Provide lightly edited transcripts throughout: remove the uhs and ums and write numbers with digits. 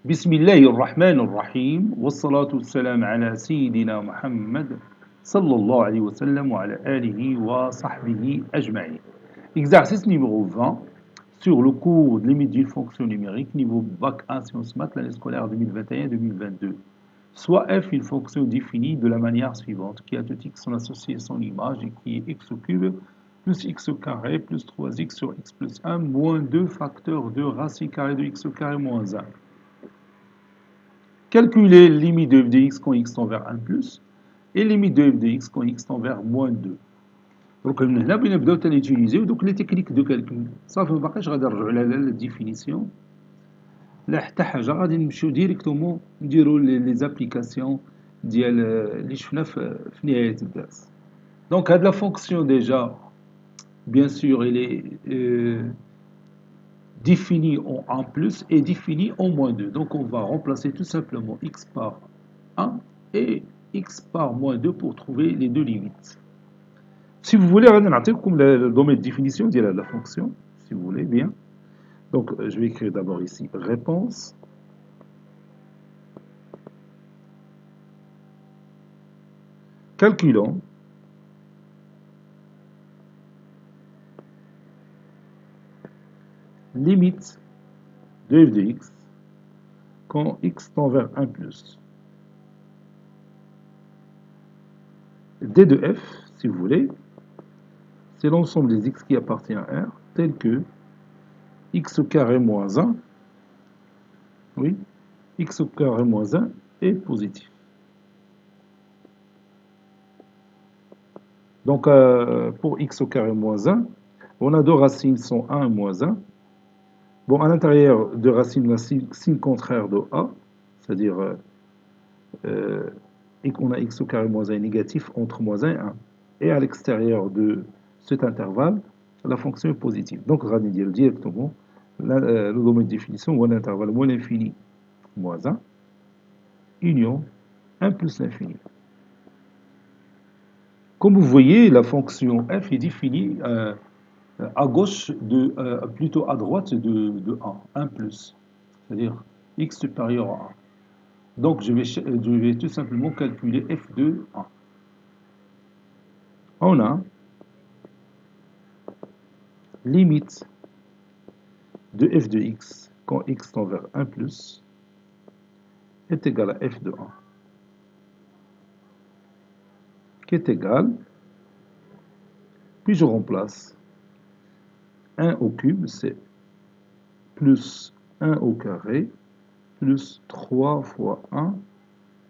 بسم الله الرحمن الرحيم والصلاة والسلام على سيدنا محمد صلى الله عليه وسلم وعلى آله وصحبه أجمعين. Exercice numéro 20 sur le cours de limite d'une fonction numérique niveau Bac 1 Sciences Maths l'année scolaire 2021-2022. Soit f une fonction définie de la manière suivante, qui a tout x son associé son image et qui est x au cube plus x au carré plus 3x sur x plus 1 moins 2 facteur de racine carrée de x au carré moins 1. Calculer limite de f de x quand x tend vers 1 plus et limite de f de x quand x tend vers moins 2. Donc من هنا بغينا نبداو تنيتيليزيو دوك لي تكنيك دو كالكول صافي ما باقيش غادي نرجعو على لا ديفينيسيون لا حتى حاجه غادي نمشيو ديريكتومون نديرو لي زابليكاسيون ديال اللي شفنا في نهايه الدرس. دونك هاد لا فونكسيون ديجا bien sûr elle est définie en 1 plus et définie en moins 2. Donc on va remplacer tout simplement x par 1 et x par moins 2 pour trouver les deux limites. Si vous voulez, on va comme le domaine de définition de la fonction, si vous voulez bien. Donc je vais écrire d'abord ici réponse. Calculons limite de f de x quand x tend vers 1 plus. D de f, si vous voulez, c'est l'ensemble des x qui appartient à R, tel que x au carré moins 1, oui, x au carré moins 1 est positif. Donc, pour x au carré moins 1, on a deux racines sont 1 et moins 1. Bon, à l'intérieur de racine, la signe contraire de a, c'est-à-dire on a x au carré moins 1 est négatif entre moins 1 et 1. Et à l'extérieur de cet intervalle, la fonction est positive. Donc, on va dire directement le domaine de définition ou l'intervalle moins l'infini moins 1, union 1 plus l'infini. Comme vous voyez, la fonction f est définie à gauche, plutôt à droite de 1 plus, c'est-à-dire x supérieur à 1. Donc je vais tout simplement calculer f de 1. On a limite de f de x quand x tend vers 1 plus est égal à f de 1, qui est égal, puis je remplace 1 au cube, c'est plus 1 au carré, plus 3 fois 1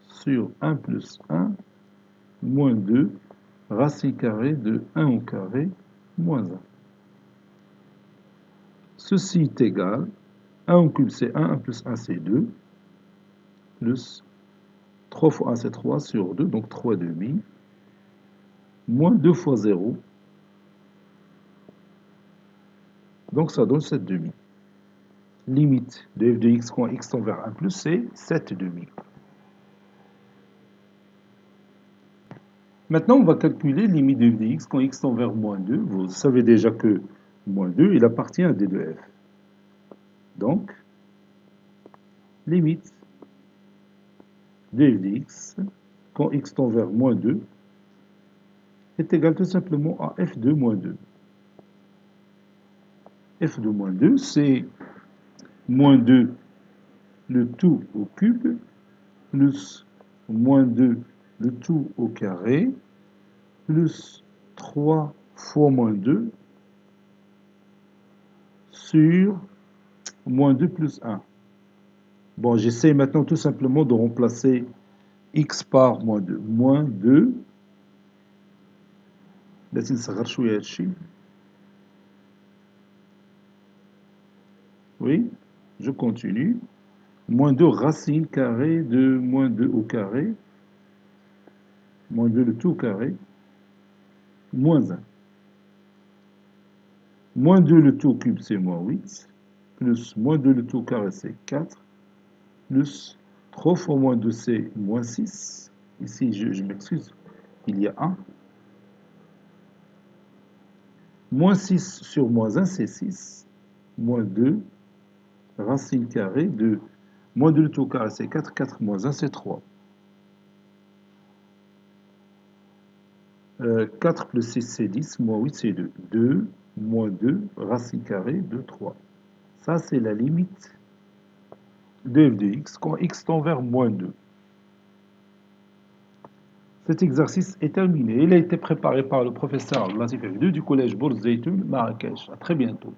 sur 1 plus 1, moins 2, racine carrée de 1 au carré, moins 1. Ceci est égal, 1 au cube c'est 1, 1 plus 1 c'est 2, plus 3 fois 1 c'est 3 sur 2, donc 3 demi, moins 2 fois 0, donc ça donne 7 demi. Limite de f de x quand x tend vers 1 plus, c'est 7 demi. Maintenant, on va calculer limite de f de x quand x tend vers moins 2. Vous savez déjà que moins 2, il appartient à d de f. Donc, limite de f de x quand x tend vers moins 2 est égal tout simplement à f de moins 2. F de moins 2, c'est moins 2 le tout au cube, plus moins 2 le tout au carré, plus 3 fois moins 2 sur moins 2 plus 1. Bon, j'essaie maintenant tout simplement de remplacer x par moins 2. Moins 2, لازم نصغر شوية هادشي. Oui, je continue. Moins 2 racine carrée de moins 2 au carré, moins 2 le tout au carré, moins 1. Moins 2 le tout au cube, c'est moins 8, plus moins 2 le tout au carré, c'est 4, plus 3 fois moins 2, c'est moins 6. Ici, je m'excuse, il y a 1. Moins 6 sur moins 1, c'est 6. Moins 2, racine carrée de Moins 2 tout au carré, c'est 4. 4 moins 1, c'est 3. 4 plus 6, c'est 10. Moins 8, c'est 2. 2 moins 2, racine carrée de 3. Ça, c'est la limite de f de x quand x tend vers moins 2. Cet exercice est terminé. Il a été préparé par le professeur Latif F2 du collège Bourz Zeytoun, Marrakech. À très bientôt.